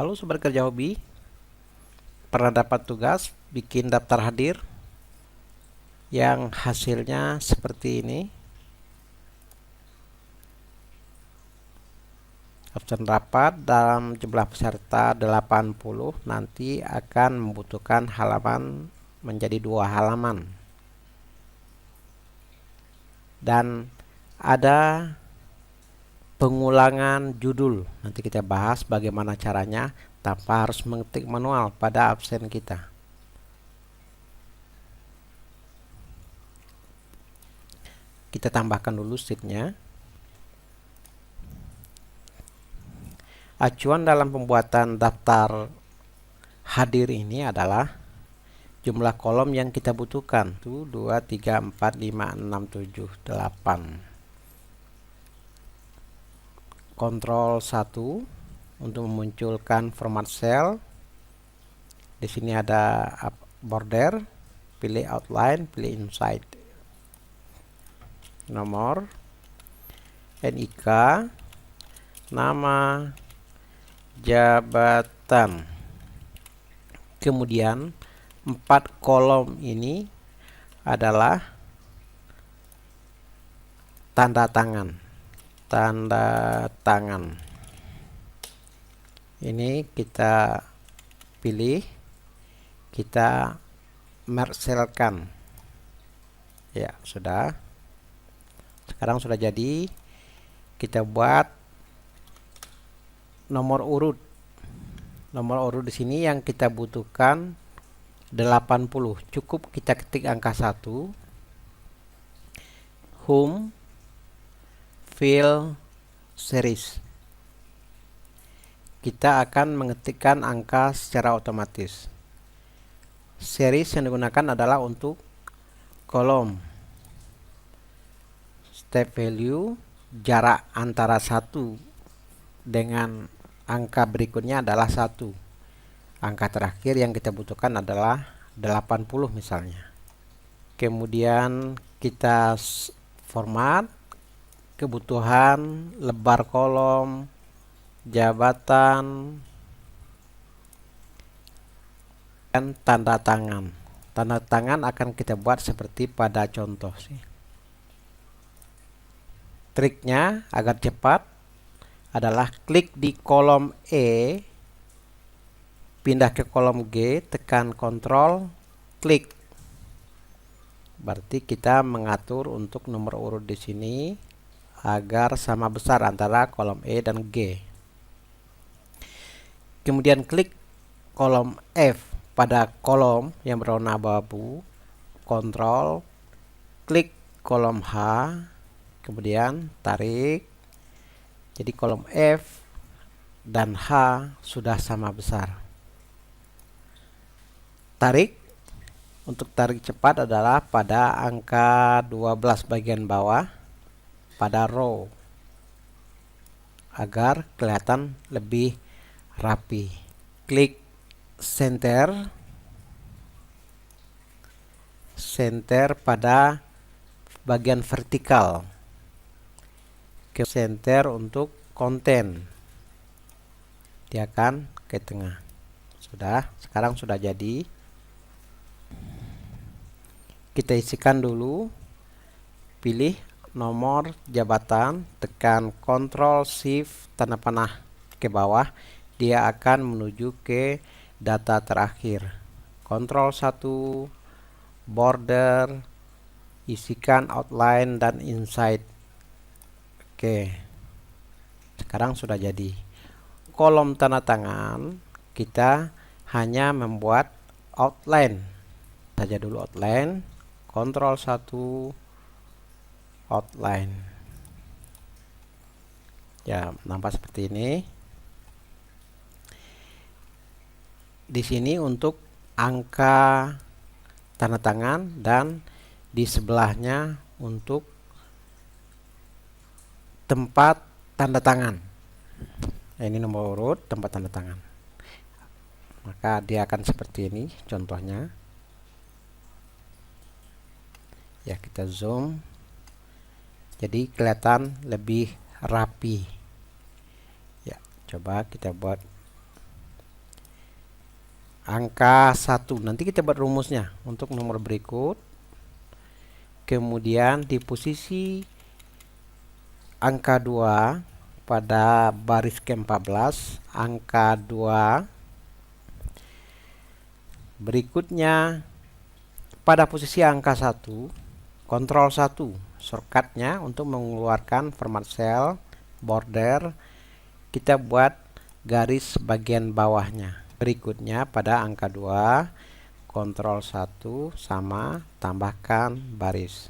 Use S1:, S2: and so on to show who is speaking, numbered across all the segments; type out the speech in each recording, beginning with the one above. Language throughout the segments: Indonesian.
S1: Halo Sobat Kerja Hobi, pernah dapat tugas bikin daftar hadir yang hasilnya seperti ini. Absen rapat dalam jumlah peserta 80 nanti akan membutuhkan halaman menjadi 2 halaman. Dan ada pengulangan judul. Nanti kita bahas bagaimana caranya tanpa harus mengetik manual pada absen kita. Kita tambahkan dulu sheetnya. Acuan dalam pembuatan daftar hadir ini adalah jumlah kolom yang kita butuhkan. 1, 2, 3, 4, 5, 6, 7, 8. Ctrl 1 untuk memunculkan format cell. Di sini ada border, pilih outline, pilih inside. Nomor, NIK, nama, jabatan. Kemudian 4 kolom ini adalah tanda tangan. Tanda tangan ini kita pilih, kita merselkan. Ya, sudah. Sekarang sudah jadi. Kita buat nomor urut. Nomor urut di sini yang kita butuhkan 80. Cukup kita ketik angka 1. Home, Fill, Series. Kita akan mengetikkan angka secara otomatis. Series yang digunakan adalah untuk kolom. Step value, jarak antara 1 dengan angka berikutnya adalah 1. Angka terakhir yang kita butuhkan adalah 80 misalnya. Kemudian kita format, kebutuhan, lebar kolom, jabatan, dan tanda tangan. Tanda tangan akan kita buat seperti pada contoh sih. Triknya agar cepat adalah klik di kolom E, pindah ke kolom G, tekan Ctrl, klik. Berarti kita mengatur untuk nomor urut di sini agar sama besar antara kolom E dan G. Kemudian klik kolom F pada kolom yang berwarna abu-abu, Ctrl, klik kolom H, kemudian tarik. Jadi kolom F dan H sudah sama besar. Tarik, untuk tarik cepat adalah pada angka 12 bagian bawah, pada row, agar kelihatan lebih rapi. Klik center, center pada bagian vertikal. Ke center untuk konten, dia akan ke tengah. Sudah, sekarang sudah jadi. Kita isikan dulu, pilih nomor jabatan, tekan Ctrl Shift tanda panah ke bawah, dia akan menuju ke data terakhir. Ctrl 1, border, isikan outline dan inside. Oke, sekarang sudah jadi. Kolom tanda tangan kita hanya membuat outline saja dulu, outline. Ctrl 1, outline. Ya, nampak seperti ini. Di sini untuk angka tanda tangan dan di sebelahnya untuk tempat tanda tangan. Ini nomor urut tempat tanda tangan. Maka dia akan seperti ini contohnya. Ya, kita zoom. Jadi kelihatan lebih rapi. Ya, coba kita buat angka 1. Nanti kita buat rumusnya untuk nomor berikut. Kemudian di posisi angka 2 pada baris ke-14, angka 2 berikutnya pada posisi angka 1, kontrol 1 shortcutnya untuk mengeluarkan format cell, border, kita buat garis bagian bawahnya. Berikutnya pada angka 2, kontrol 1 sama tambahkan baris.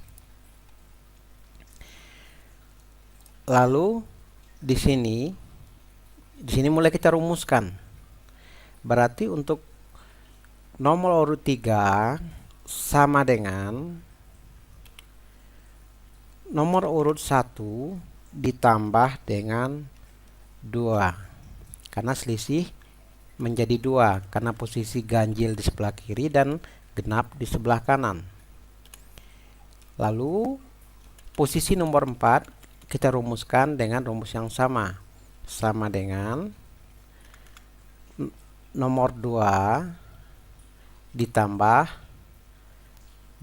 S1: Lalu di sini mulai kita rumuskan. Berarti untuk nomor urut 3 sama dengan nomor urut 1 ditambah dengan 2. Karena selisih menjadi 2 karena posisi ganjil di sebelah kiri dan genap di sebelah kanan. Lalu posisi nomor 4 kita rumuskan dengan rumus yang sama dengan nomor 2 ditambah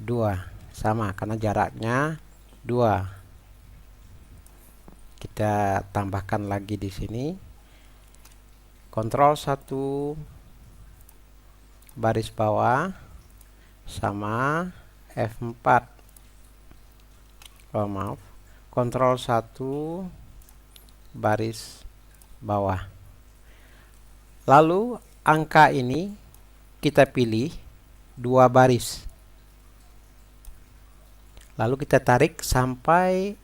S1: 2 sama karena jaraknya 2. Kita tambahkan lagi di sini. Kontrol 1 baris bawah sama F4. Kontrol 1 baris bawah. Lalu angka ini kita pilih 2 baris. Lalu kita tarik sampai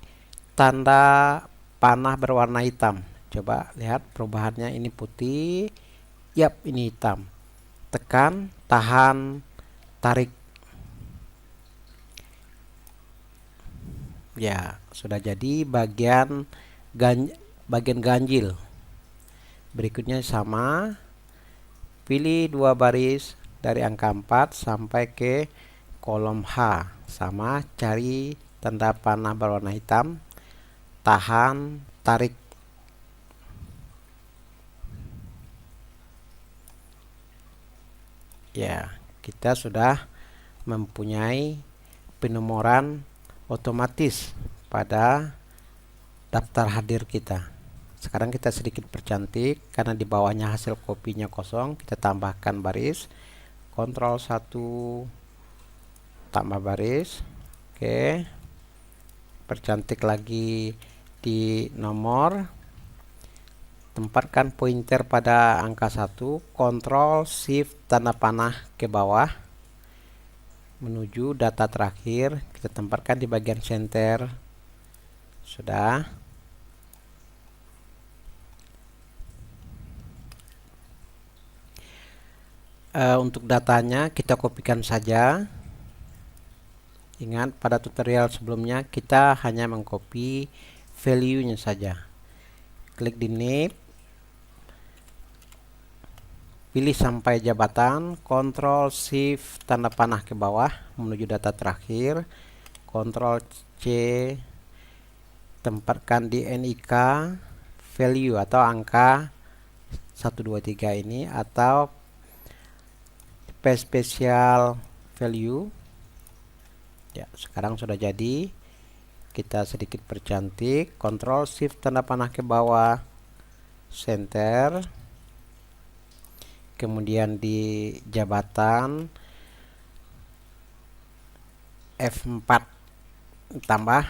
S1: tanda panah berwarna hitam. Coba lihat perubahannya, ini putih, yap ini hitam. Tekan, tahan, tarik. Ya, sudah jadi bagian ganjil. Berikutnya sama, pilih 2 baris dari angka 4 sampai ke kolom H. Sama, cari tanda panah berwarna hitam, tahan, tarik. Ya, kita sudah mempunyai penomoran otomatis pada daftar hadir kita. Sekarang kita sedikit percantik karena di bawahnya hasil kopinya kosong, kita tambahkan baris. Kontrol 1 tambah baris. Oke. Percantik lagi di nomor. Tempatkan pointer pada angka 1, kontrol shift tanda panah ke bawah menuju data terakhir, kita tempatkan di bagian center. Sudah. Untuk datanya kita kopikan saja. Ingat pada tutorial sebelumnya kita hanya mengcopy value-nya saja. Klik di name, pilih sampai jabatan, kontrol shift tanda panah ke bawah menuju data terakhir, kontrol C, tempatkan di NIK value atau angka 123 ini atau special value. Ya, sekarang sudah jadi. Kita sedikit percantik, kontrol shift tanda panah ke bawah, center. Kemudian di jabatan F4 tambah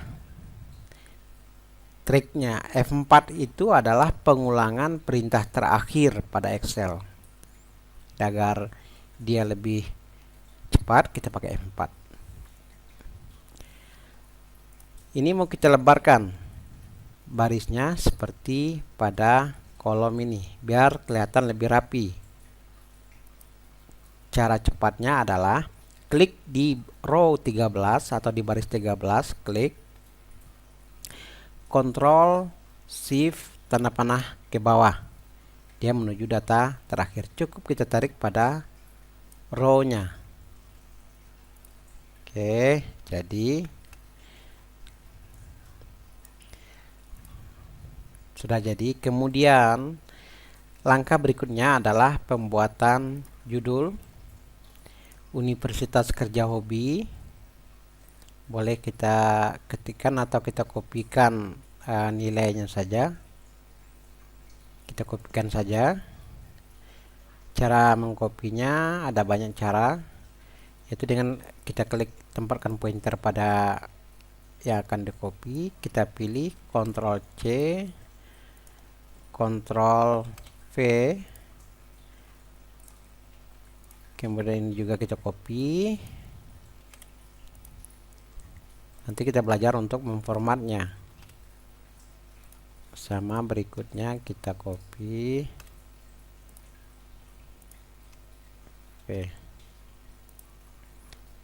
S1: triknya. F4 itu adalah pengulangan perintah terakhir pada Excel. Agar dia lebih cepat kita pakai F4. Ini mau kita lebarkan barisnya seperti pada kolom ini biar kelihatan lebih rapi. Cara cepatnya adalah klik di row 13 atau di baris 13, klik, kontrol shift tanda panah ke bawah, dia menuju data terakhir. Cukup kita tarik pada row-nya. Oke, jadi sudah jadi. Kemudian langkah berikutnya adalah pembuatan judul Universitas Kerja Hobi. Boleh kita ketikkan atau kita kopikan nilainya saja. Kita kopikan saja. Cara mengkopinya ada banyak cara, yaitu dengan kita klik tempatkan pointer pada yang akan dikopi, kita pilih Ctrl C, Ctrl V, kemudian juga kita copy. Nanti kita belajar untuk memformatnya. Sama berikutnya kita copy. Oke.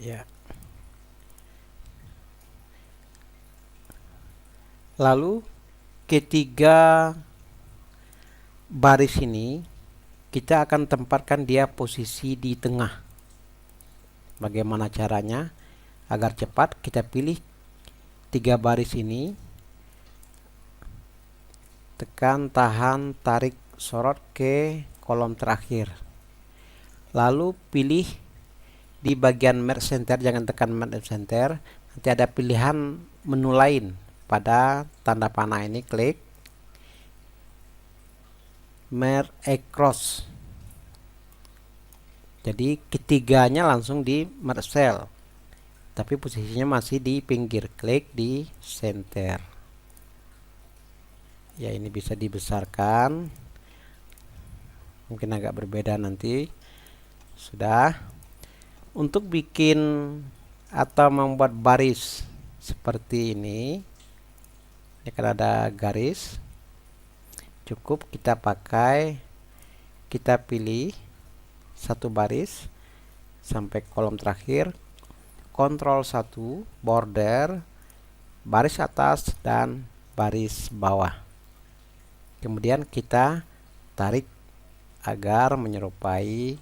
S1: Ya. Lalu ketiga baris ini kita akan tempatkan dia posisi di tengah. Bagaimana caranya? Agar cepat, kita pilih 3 baris ini, tekan, tahan, tarik, sorot ke kolom terakhir. Lalu pilih di bagian Merge Center, jangan tekan Merge Center, nanti ada pilihan menu lain. Pada tanda panah ini klik Merge Across. Jadi ketiganya langsung di merge cell, tapi posisinya masih di pinggir. Klik di center. Ya, ini bisa dibesarkan. Mungkin agak berbeda nanti. Sudah. Untuk bikin atau membuat baris seperti ini kan ada garis. Cukup kita pilih satu baris sampai kolom terakhir, Ctrl 1, border, baris atas dan baris bawah. Kemudian kita tarik agar menyerupai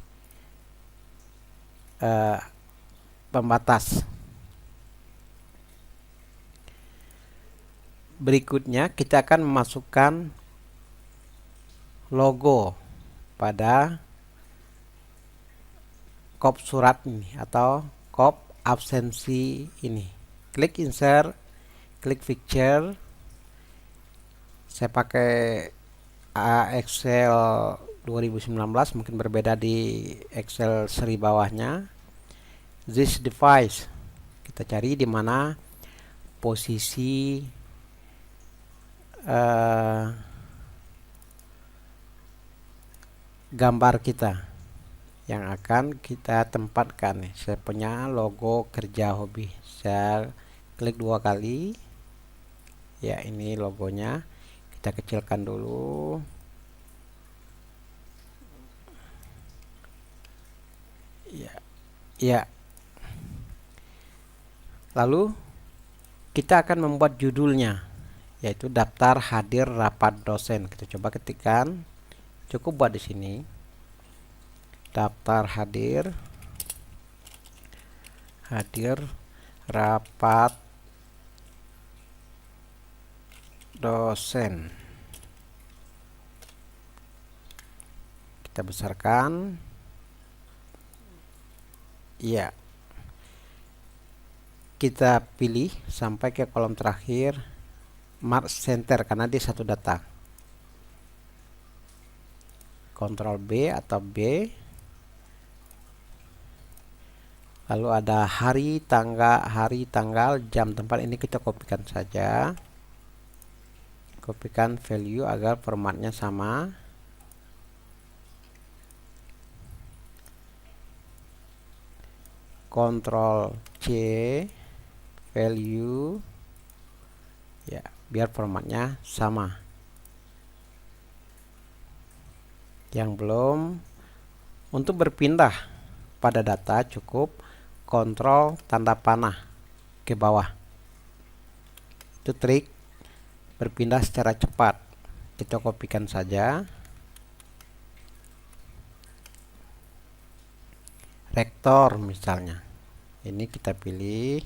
S1: pembatas. Berikutnya kita akan memasukkan logo pada kop surat ini atau kop absensi ini. Klik insert, klik picture. Saya pakai Excel 2019, mungkin berbeda di Excel seri bawahnya. This device, kita cari di mana posisi gambar kita yang akan kita tempatkan. Saya punya logo Kerja Hobi, saya klik 2 kali. Ya, ini logonya. Kita kecilkan dulu. Ya. Lalu kita akan membuat judulnya, yaitu daftar hadir rapat dosen. Kita coba ketikkan. Cukup buat di sini. Daftar hadir rapat dosen. Kita besarkan. Ya. Kita pilih sampai ke kolom terakhir, Merge Center, karena dia satu data. Ctrl B atau B. Lalu ada hari, tanggal, jam, tempat. Ini kita kopikan saja. Kopikan value agar formatnya sama. Ctrl C, value. Ya, biar formatnya sama. Yang belum, untuk berpindah pada data cukup Ctrl tanda panah ke bawah. Itu trik berpindah secara cepat. Kita kopikan saja. Rektor misalnya. Ini kita pilih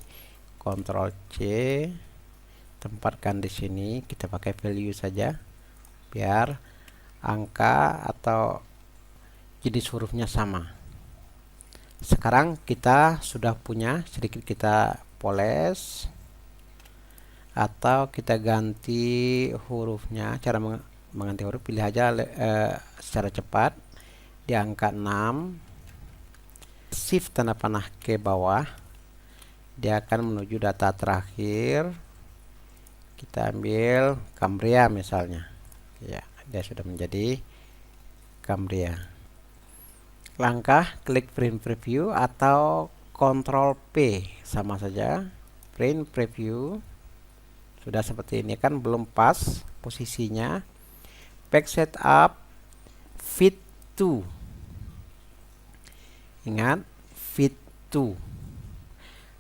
S1: Ctrl C, tempatkan di sini. Kita pakai value saja biar angka atau jenis hurufnya sama. Sekarang kita sudah punya, sedikit kita poles atau kita ganti hurufnya. Cara mengganti huruf, pilih aja secara cepat di angka 6, shift tanda panah ke bawah, dia akan menuju data terakhir. Kita ambil Cambria misalnya, ya, dia sudah menjadi Cambria. Langkah klik print preview atau Ctrl P, sama saja, print preview. Sudah seperti ini kan, belum pas posisinya. Back setup, fit to. Ingat, fit to.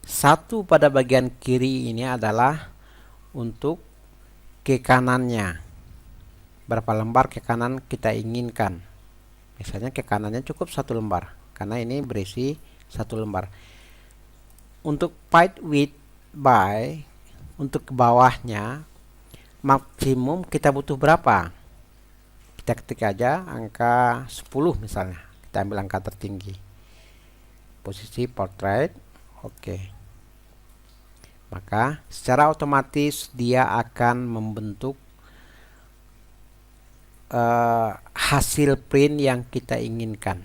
S1: Satu pada bagian kiri ini adalah untuk ke kanannya. Berapa lembar ke kanan kita inginkan. Misalnya ke kanannya cukup 1 lembar, karena ini berisi 1 lembar. Untuk pipe width by, untuk ke bawahnya maksimum kita butuh berapa? Kita ketik aja angka 10 misalnya. Kita ambil angka tertinggi. Posisi portrait, oke. Maka secara otomatis dia akan membentuk hasil print yang kita inginkan.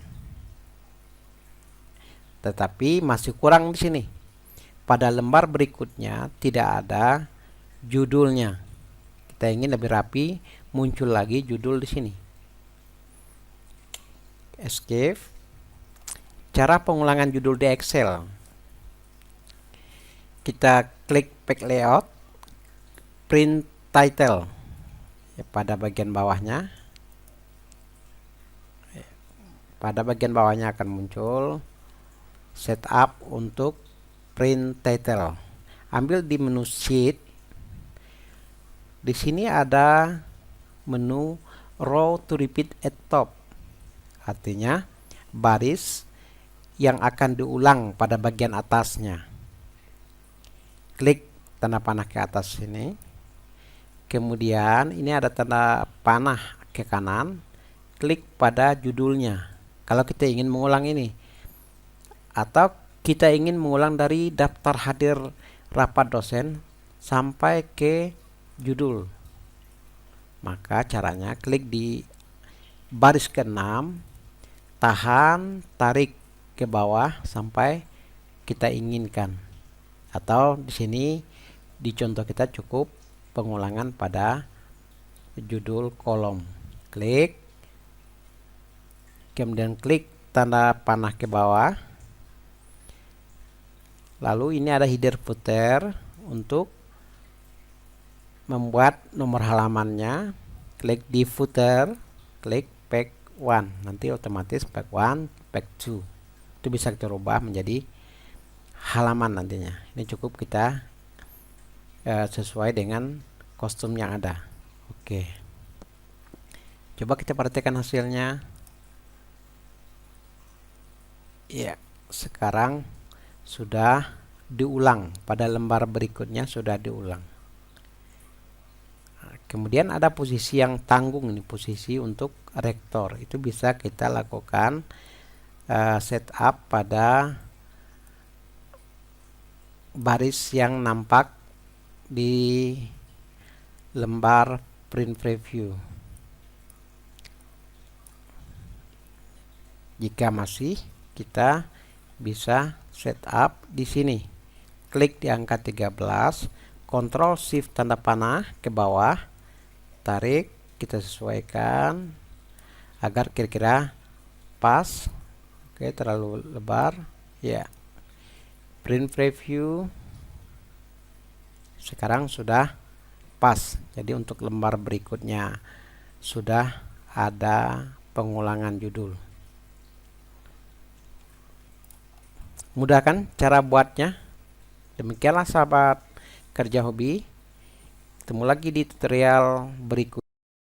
S1: Tetapi masih kurang di sini. Pada lembar berikutnya tidak ada judulnya. Kita ingin lebih rapi, muncul lagi judul di sini. Escape. Cara pengulangan judul di Excel. Kita klik Pack Layout, Print Title. Ya, pada bagian bawahnya. Pada bagian bawahnya akan muncul setup untuk print title. Ambil di menu sheet. Di sini ada menu row to repeat at top. Artinya baris yang akan diulang pada bagian atasnya. Klik tanda panah ke atas sini. Kemudian ini ada tanda panah ke kanan. Klik pada judulnya. Kalau kita ingin mengulang ini, atau kita ingin mengulang dari daftar hadir rapat dosen sampai ke judul, maka caranya klik di baris ke-6, tahan, tarik ke bawah sampai kita inginkan. Atau di sini di contoh kita cukup pengulangan pada judul kolom. Klik, kemudian klik tanda panah ke bawah. Lalu ini ada header footer untuk membuat nomor halamannya. Klik di footer, klik pack 1. Nanti otomatis pack 1, pack 2. Itu bisa kita rubah menjadi halaman nantinya. Ini cukup kita sesuai dengan kostum yang ada. Oke. Coba kita perhatikan hasilnya. Ya, sekarang sudah diulang. Pada lembar berikutnya sudah diulang. Nah, kemudian ada posisi yang tanggung, ini posisi untuk rektor. Itu bisa kita lakukan setup pada baris yang nampak di lembar print preview. Jika masih, kita bisa setup di sini. Klik di angka 13, Ctrl Shift tanda panah ke bawah, tarik, kita sesuaikan agar kira-kira pas. Oke, terlalu lebar, ya. Print preview sekarang sudah pas. Jadi untuk lembar berikutnya sudah ada pengulangan judul. Mudah kan cara buatnya? Demikianlah sahabat kerja hobi. Ketemu lagi di tutorial berikut.